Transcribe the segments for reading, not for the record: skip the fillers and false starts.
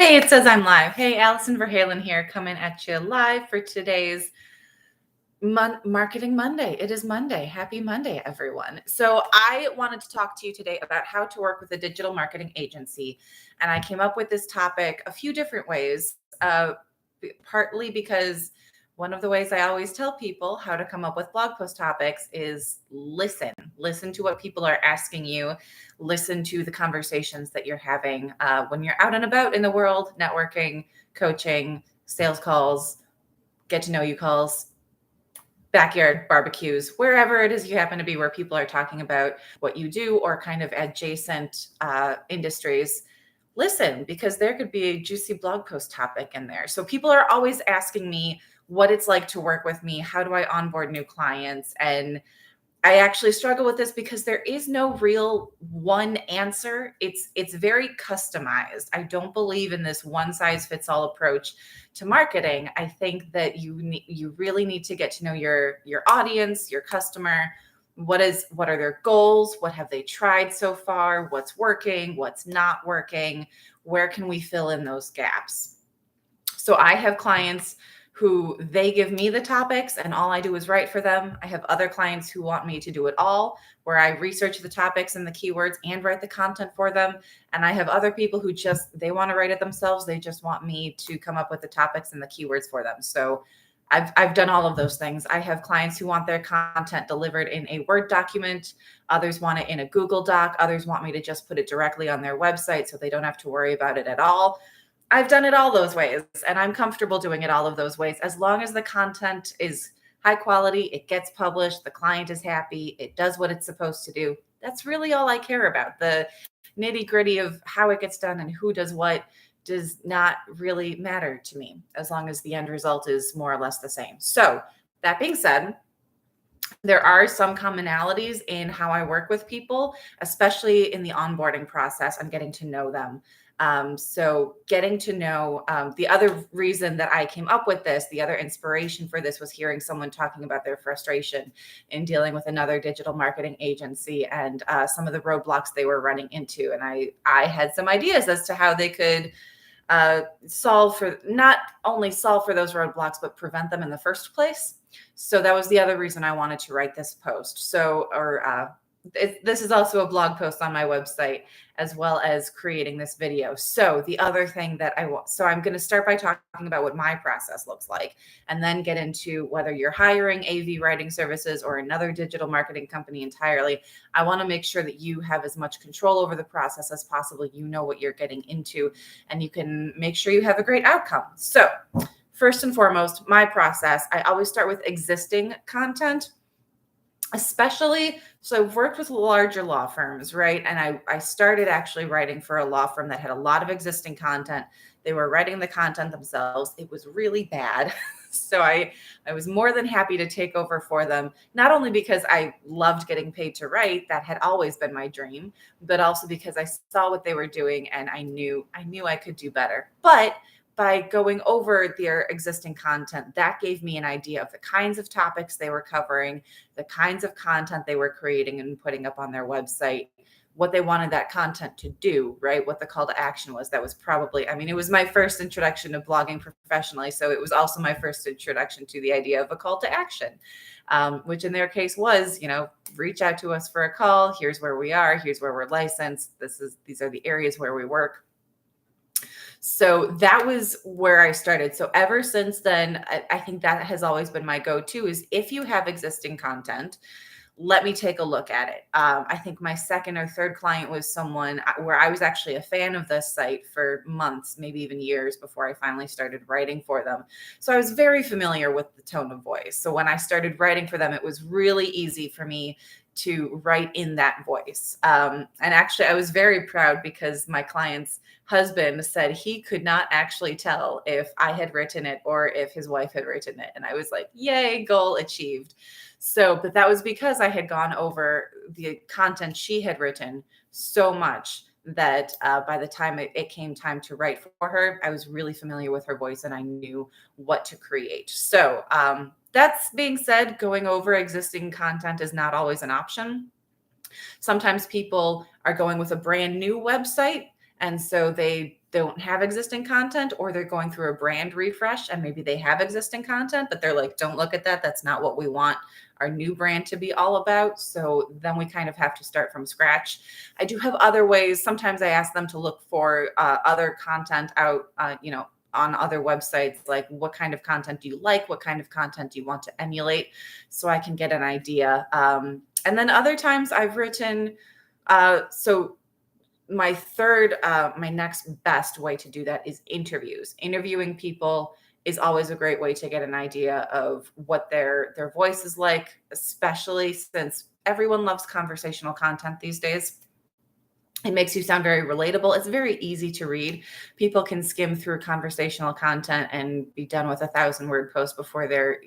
Hey, it says I'm live. Hey, Allison Verhalen here, coming at you live for today's Marketing Monday. It is Monday. Happy Monday, everyone. So, I wanted to talk to you today about how to work with a digital marketing agency. And I came up with this topic a few different ways, partly because one of the ways I always tell people how to come up with blog post topics is listen. Listen to what people are asking you. Listen to the conversations that you're having when you're out and about in the world, networking, coaching, sales calls, get to know you calls, backyard barbecues, wherever it is you happen to be, where people are talking about what you do or kind of adjacent industries. Listen, because there could be a juicy blog post topic in there. So people are always asking me what it's like to work with me. How do I onboard new clients? And I actually struggle with this because there is no real one answer. It's very customized. I don't believe in this one size fits all approach to marketing. I think that you really need to get to know your audience, your customer. What are their goals? What have they tried so far? What's working? What's not working? Where can we fill in those gaps? So I have clients who they give me the topics and all I do is write for them. I have other clients who want me to do it all, where I research the topics and the keywords and write the content for them. And I have other people who they want to write it themselves. They just want me to come up with the topics and the keywords for them. So I've done all of those things. I have clients who want their content delivered in a Word document. Others want it in a Google Doc. Others want me to just put it directly on their website so they don't have to worry about it at all. I've done it all those ways, and I'm comfortable doing it all of those ways as long as the content is high quality, it gets published, the client is happy, it does what it's supposed to do. That's really all I care about. The nitty-gritty of how it gets done and who does what does not really matter to me as long as the end result is more or less the same. So, that being said, there are some commonalities in how I work with people, especially in the onboarding process and getting to know them. So getting to know the other reason that I came up with this, the other inspiration for this was hearing someone talking about their frustration in dealing with another digital marketing agency and some of the roadblocks they were running into. And I had some ideas as to how they could not only solve for those roadblocks, but prevent them in the first place. So that was the other reason I wanted to write this post. This is also a blog post on my website, as well as creating this video. So the other thing that I'm going to start by talking about what my process looks like, and then get into whether you're hiring AV writing services or another digital marketing company entirely. I want to make sure that you have as much control over the process as possible. You know what you're getting into, and you can make sure you have a great outcome. So first and foremost, my process, I always start with existing content. So I've worked with larger law firms, right? And I started actually writing for a law firm that had a lot of existing content. They were writing the content themselves. It was really bad. So I was more than happy to take over for them, not only because I loved getting paid to write, that had always been my dream, but also because I saw what they were doing and I knew I could do better. But by going over their existing content, that gave me an idea of the kinds of topics they were covering, the kinds of content they were creating and putting up on their website, what they wanted that content to do, right? What the call to action was. That was probably, it was my first introduction to blogging professionally. So it was also my first introduction to the idea of a call to action, which in their case was, reach out to us for a call. Here's where we are. Here's where we're licensed. These are the areas where we work. So that was where I started. So ever since then, I think that has always been my go-to is if you have existing content, let me take a look at it. I think my second or third client was someone where I was actually a fan of this site for months, maybe even years before I finally started writing for them. So I was very familiar with the tone of voice. So when I started writing for them, it was really easy for me to write in that voice. And actually, I was very proud because my client's husband said he could not actually tell if I had written it or if his wife had written it. And I was like, yay, goal achieved. So, but that was because I had gone over the content she had written so much that by the time it came time to write for her, I was really familiar with her voice and I knew what to create. So that's being said, going over existing content is not always an option. Sometimes people are going with a brand new website And so they don't have existing content, or they're going through a brand refresh and maybe they have existing content, but they're like, don't look at that. That's not what we want our new brand to be all about. So then we kind of have to start from scratch. I do have other ways. Sometimes I ask them to look for other content out, on other websites, like what kind of content do you like? What kind of content do you want to emulate? So I can get an idea. And then other times I've written, so my next best way to do that is interviews. Interviewing people is always a great way to get an idea of what their voice is like, especially since everyone loves conversational content these days. It makes you sound very relatable. It's very easy to read. People can skim through conversational content and be done with 1,000-word post before they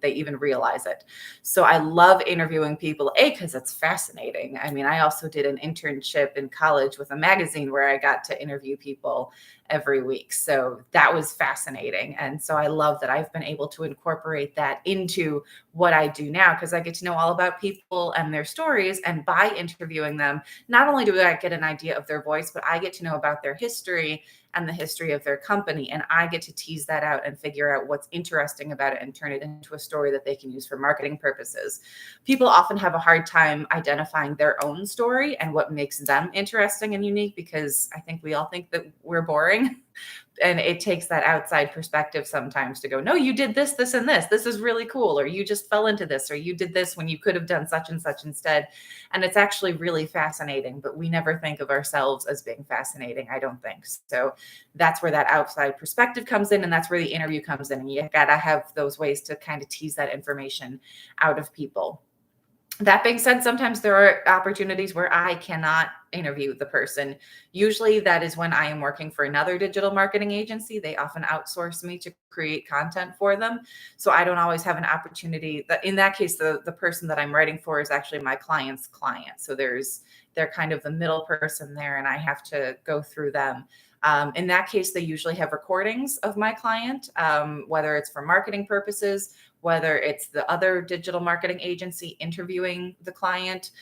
even realize it. So I love interviewing people, because it's fascinating. I mean, I also did an internship in college with a magazine where I got to interview people every week. So that was fascinating. And so I love that I've been able to incorporate that into what I do now, because I get to know all about people and their stories. And by interviewing them, not only do I get an idea of their voice, but I get to know about their history and the history of their company. And I get to tease that out and figure out what's interesting about it and turn it into a story that they can use for marketing purposes. People often have a hard time identifying their own story and what makes them interesting and unique, because I think we all think that we're boring. And it takes that outside perspective sometimes to go, no, you did this, this, and this. This is really cool. Or you just fell into this, or you did this when you could have done such and such instead. And it's actually really fascinating, but we never think of ourselves as being fascinating, I don't think. So that's where that outside perspective comes in. And that's where the interview comes in. And you got to have those ways to kind of tease that information out of people. That being said, sometimes there are opportunities where I cannot interview the person. Usually that is when I am working for another digital marketing agency. They often outsource me to create content for them. So I don't always have an opportunity. In that case, the person that I'm writing for is actually my client's client. So they're kind of the middle person there, and I have to go through them. In that case, they usually have recordings of my client, whether it's for marketing purposes, whether it's the other digital marketing agency interviewing the client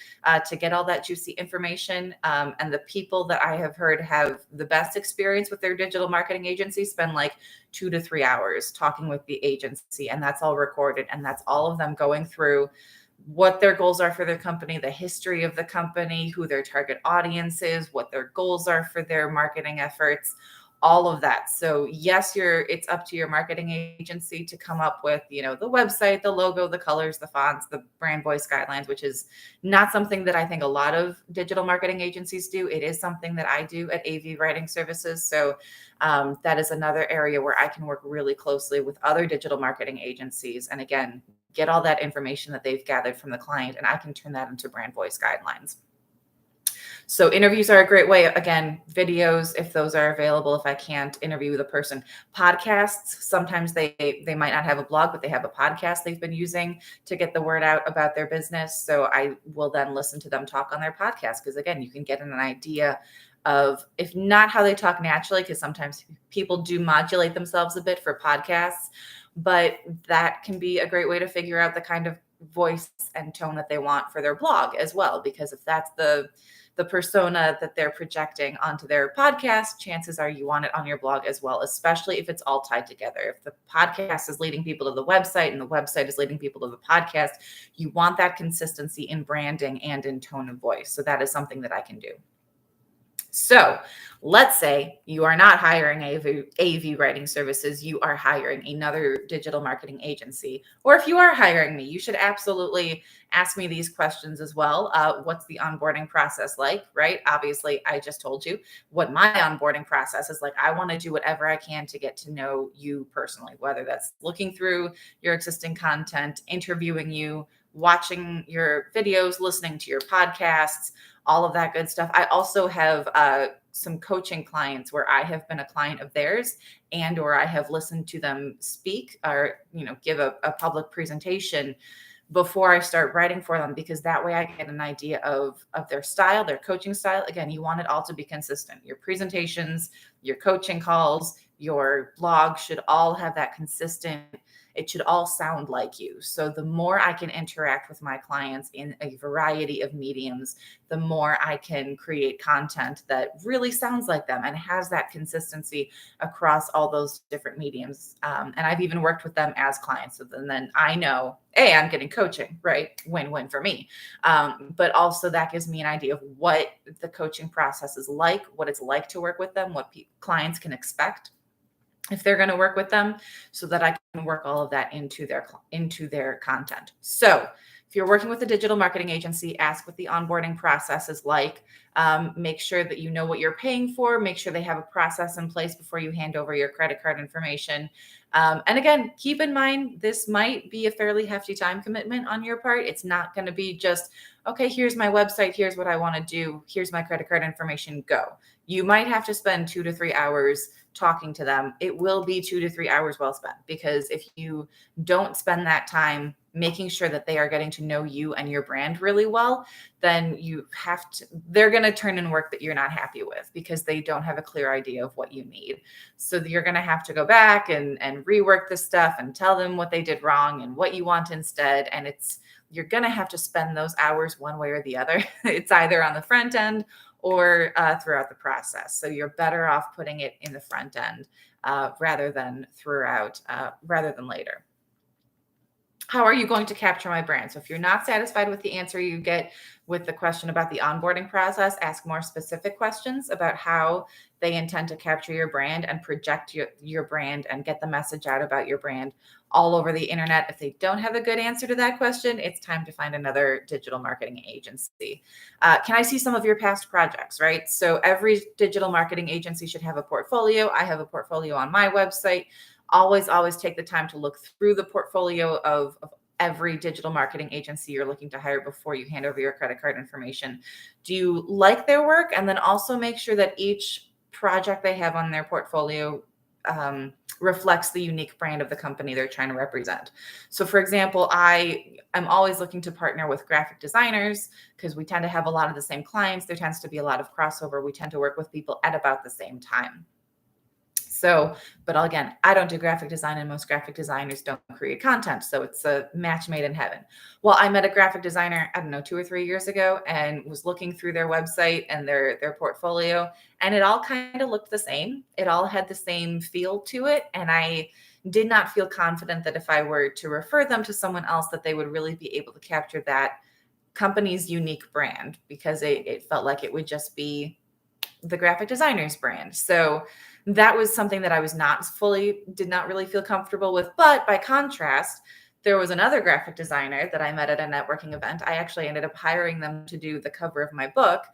to get all that juicy information. And the people that I have heard have the best experience with their digital marketing agency spend like 2 to 3 hours talking with the agency, and that's all recorded. And that's all of them going through what their goals are for their company, the history of the company, who their target audience is, what their goals are for their marketing efforts, all of that. So yes, it's up to your marketing agency to come up with, the website, the logo, the colors, the fonts, the brand voice guidelines, which is not something that I think a lot of digital marketing agencies do. It is something that I do at AV Writing Services. So that is another area where I can work really closely with other digital marketing agencies. And again, get all that information that they've gathered from the client, and I can turn that into brand voice guidelines. So interviews are a great way. Again, videos, if those are available, if I can't interview the person. Podcasts, sometimes they might not have a blog, but they have a podcast they've been using to get the word out about their business. So I will then listen to them talk on their podcast, because again, you can get an idea of, if not how they talk naturally, because sometimes people do modulate themselves a bit for podcasts, but that can be a great way to figure out the kind of voice and tone that they want for their blog as well. Because if that's the persona that they're projecting onto their podcast, chances are you want it on your blog as well, especially if it's all tied together. If the podcast is leading people to the website and the website is leading people to the podcast, you want that consistency in branding and in tone of voice. So that is something that I can do. So let's say you are not hiring AV Writing Services, you are hiring another digital marketing agency. Or if you are hiring me, you should absolutely ask me these questions as well. What's the onboarding process like, right? Obviously, I just told you what my onboarding process is like. I want to do whatever I can to get to know you personally, whether that's looking through your existing content, interviewing you, watching your videos, listening to your podcasts, all of that good stuff. I also have some coaching clients where I have been a client of theirs, and or I have listened to them speak or give a public presentation before I start writing for them, because that way I get an idea of their style, their coaching style. Again, you want it all to be consistent. Your presentations, your coaching calls, your blog should all have that consistent It should all sound like you. So the more I can interact with my clients in a variety of mediums, the more I can create content that really sounds like them and has that consistency across all those different mediums. And I've even worked with them as clients. So then I know, A, I'm getting coaching, right? Win-win for me. But also that gives me an idea of what the coaching process is like, what it's like to work with them, what clients can expect if they're going to work with them, so that I can work all of that into their content. So if you're working with a digital marketing agency, ask what the onboarding process is like. Make sure that you know what you're paying for. Make sure they have a process in place before you hand over your credit card information. And again, keep in mind, this might be a fairly hefty time commitment on your part. It's not going to be just, okay, here's my website, here's what I want to do, here's my credit card information, go. You might have to spend 2 to 3 hours talking to them. It will be 2 to 3 hours well spent, because if you don't spend that time making sure that they are getting to know you and your brand really well, then they're going to turn in work that you're not happy with because they don't have a clear idea of what you need. So you're going to have to go back and rework this stuff and tell them what they did wrong and what you want instead. And you're going to have to spend those hours one way or the other. It's either on the front end or throughout the process. So you're better off putting it in the front end rather than later. How are you going to capture my brand? So if you're not satisfied with the answer you get with the question about the onboarding process, ask more specific questions about how they intend to capture your brand and project your brand and get the message out about your brand all over the internet. If they don't have a good answer to that question, it's time to find another digital marketing agency. Can I see some of your past projects, right? So every digital marketing agency should have a portfolio. I have a portfolio on my website. Always take the time to look through the portfolio of every digital marketing agency you're looking to hire before you hand over your credit card information. Do you like their work? And then also make sure that each project they have on their portfolio reflects the unique brand of the company they're trying to represent. So for example, I am always looking to partner with graphic designers because we tend to have a lot of the same clients. There tends to be a lot of crossover. We tend to work with people at about the same time. So, but again, I don't do graphic design and most graphic designers don't create content. So it's a match made in heaven. Well, I met a graphic designer, I don't know, 2 or 3 years ago and was looking through their website and their portfolio, and it all kind of looked the same. It all had the same feel to it. And I did not feel confident that if I were to refer them to someone else, that they would really be able to capture that company's unique brand, because it felt like it would just be the graphic designer's brand. So that was something that I did not really feel comfortable with. But by contrast, there was another graphic designer that I met at a networking event. I actually ended up hiring them to do the cover of my book,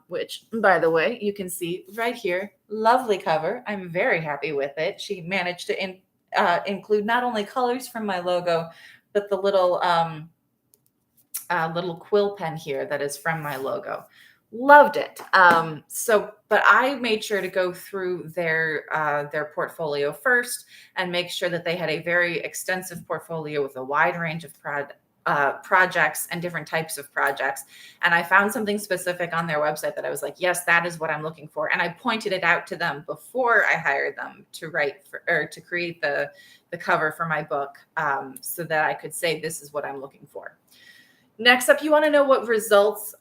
which, by the way, you can see right here. Lovely cover. I'm very happy with it. She managed to include not only colors from my logo, but the little quill pen here that is from my logo. Loved it. But I made sure to go through their portfolio first and make sure that they had a very extensive portfolio with a wide range of projects and different types of projects. And I found something specific on their website that I was like, yes, that is what I'm looking for. And I pointed it out to them before I hired them to create the cover for my book, so that I could say, this is what I'm looking for. Next up, you want to know what results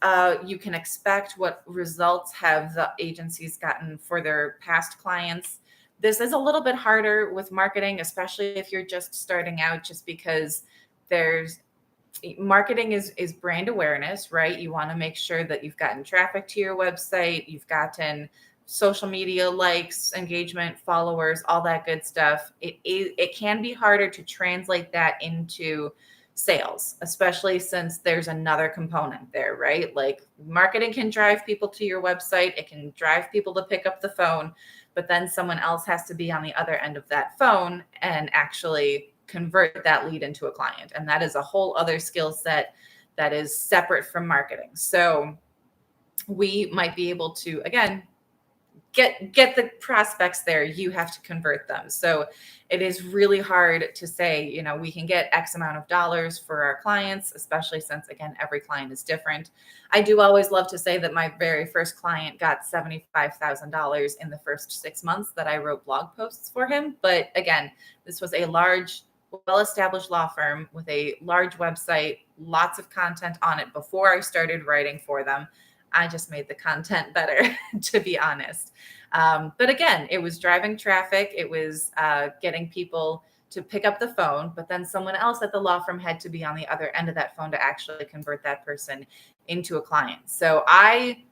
you can expect. What results have the agencies gotten for their past clients? This is a little bit harder with marketing, especially if you're just starting out, just because marketing is brand awareness, right? You want to make sure that you've gotten traffic to your website, you've gotten social media likes, engagement, followers, all that good stuff. It can be harder to translate that into sales, especially since there's another component there, right? Like marketing can drive people to your website. It can drive people to pick up the phone, but then someone else has to be on the other end of that phone and actually convert that lead into a client. And that is a whole other skill set that is separate from marketing. So we might be able to, again, get the prospects there. You have to convert them. So it is really hard to say, we can get X amount of dollars for our clients, especially since, again, every client is different. I do always love to say that my very first client got $75,000 in the first 6 months that I wrote blog posts for him. But again, this was a large well-established law firm with a large website, lots of content on it before I started writing for them. I just made the content better, to be honest. But again, it was driving traffic. It was getting people to pick up the phone, but then someone else at the law firm had to be on the other end of that phone to actually convert that person into a client. So I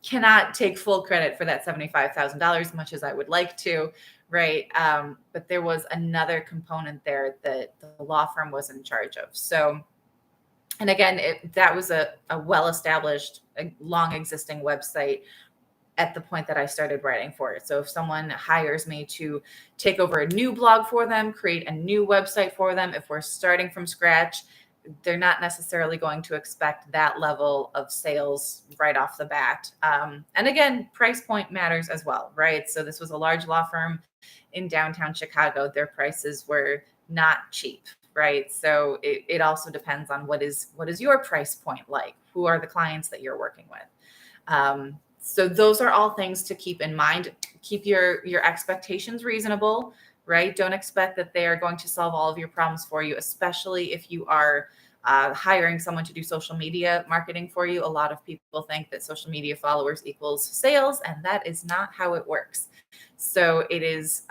cannot take full credit for that $75,000, much as I would like to, right? But there was another component there that the law firm was in charge of. So, and again, that was a well-established, a long existing website at the point that I started writing for it. So if someone hires me to take over a new blog for them, create a new website for them, if we're starting from scratch, they're not necessarily going to expect that level of sales right off the bat. And again, price point matters as well, right? So this was a large law firm in downtown Chicago. Their prices were not cheap, right? So it also depends on what is your price point like? Who are the clients that you're working with? So those are all things to keep in mind. Keep your expectations reasonable, right? Don't expect that they are going to solve all of your problems for you, especially if you are hiring someone to do social media marketing for you. A lot of people think that social media followers equals sales, and that is not how it works. So it is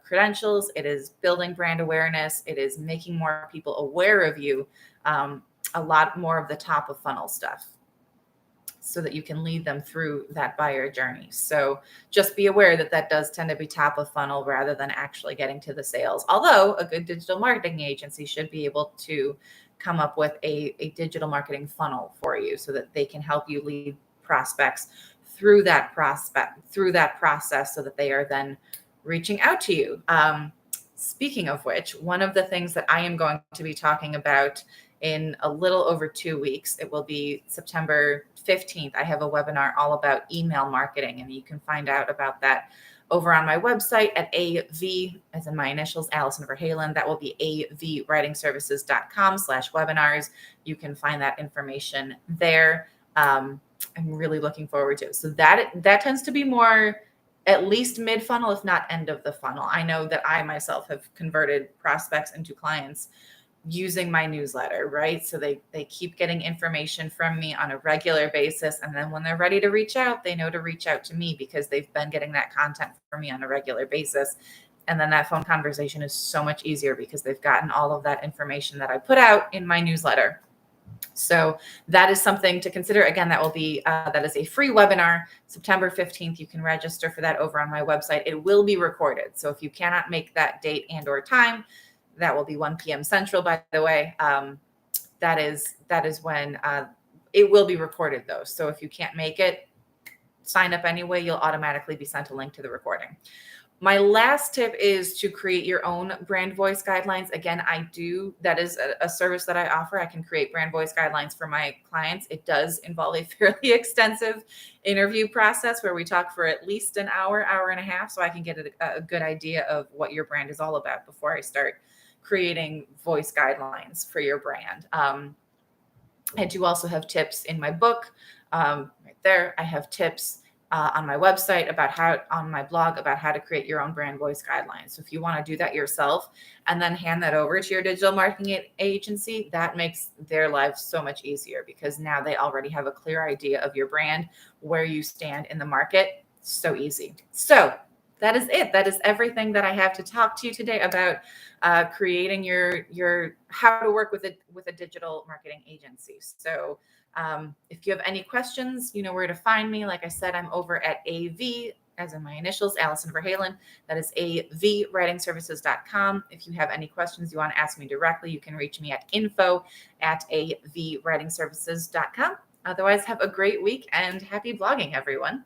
credentials, it is building brand awareness, it is making more people aware of you, a lot more of the top of funnel stuff, so that you can lead them through that buyer journey. So just be aware that that does tend to be top of funnel rather than actually getting to the sales. Although a good digital marketing agency should be able to come up with a digital marketing funnel for you so that they can help you lead prospects through that process so that they are then reaching out to you. Speaking of which, one of the things that I am going to be talking about in a little over 2 weeks, it will be September 15th. I have a webinar all about email marketing, and you can find out about that over on my website at AV, as in my initials, Allison Verhalen. That will be avwritingservices.com/webinars. You can find that information there. I'm really looking forward to it. So that tends to be more at least mid funnel, if not end of the funnel. I know that I myself have converted prospects into clients using my newsletter, right? So they keep getting information from me on a regular basis. And then when they're ready to reach out, they know to reach out to me because they've been getting that content from me on a regular basis. And then that phone conversation is so much easier because they've gotten all of that information that I put out in my newsletter. So that is something to consider. Again, that will be, that is a free webinar, September 15th. You can register for that over on my website. It will be recorded. So if you cannot make that date and or time, that will be 1 p.m. Central, by the way. That is when it will be recorded, though. So if you can't make it, sign up anyway. You'll automatically be sent a link to the recording. My last tip is to create your own brand voice guidelines. Again, that is a service that I offer. I can create brand voice guidelines for my clients. It does involve a fairly extensive interview process where we talk for at least an hour and a half, so I can get a good idea of what your brand is all about before I start creating voice guidelines for your brand. I do also have tips in my book. Right there, I have tips on my website on my blog about how to create your own brand voice guidelines. So if you want to do that yourself and then hand that over to your digital marketing agency, that makes their lives so much easier because now they already have a clear idea of your brand, where you stand in the market. So easy. So that is it. That is everything that I have to talk to you today about creating your how to work with a digital marketing agency. So if you have any questions, you know where to find me. Like I said, I'm over at AV, as in my initials, Allison Verhalen. That is avwritingservices.com. If you have any questions you want to ask me directly, you can reach me at info@avwritingservices.com. Otherwise, have a great week and happy blogging, everyone.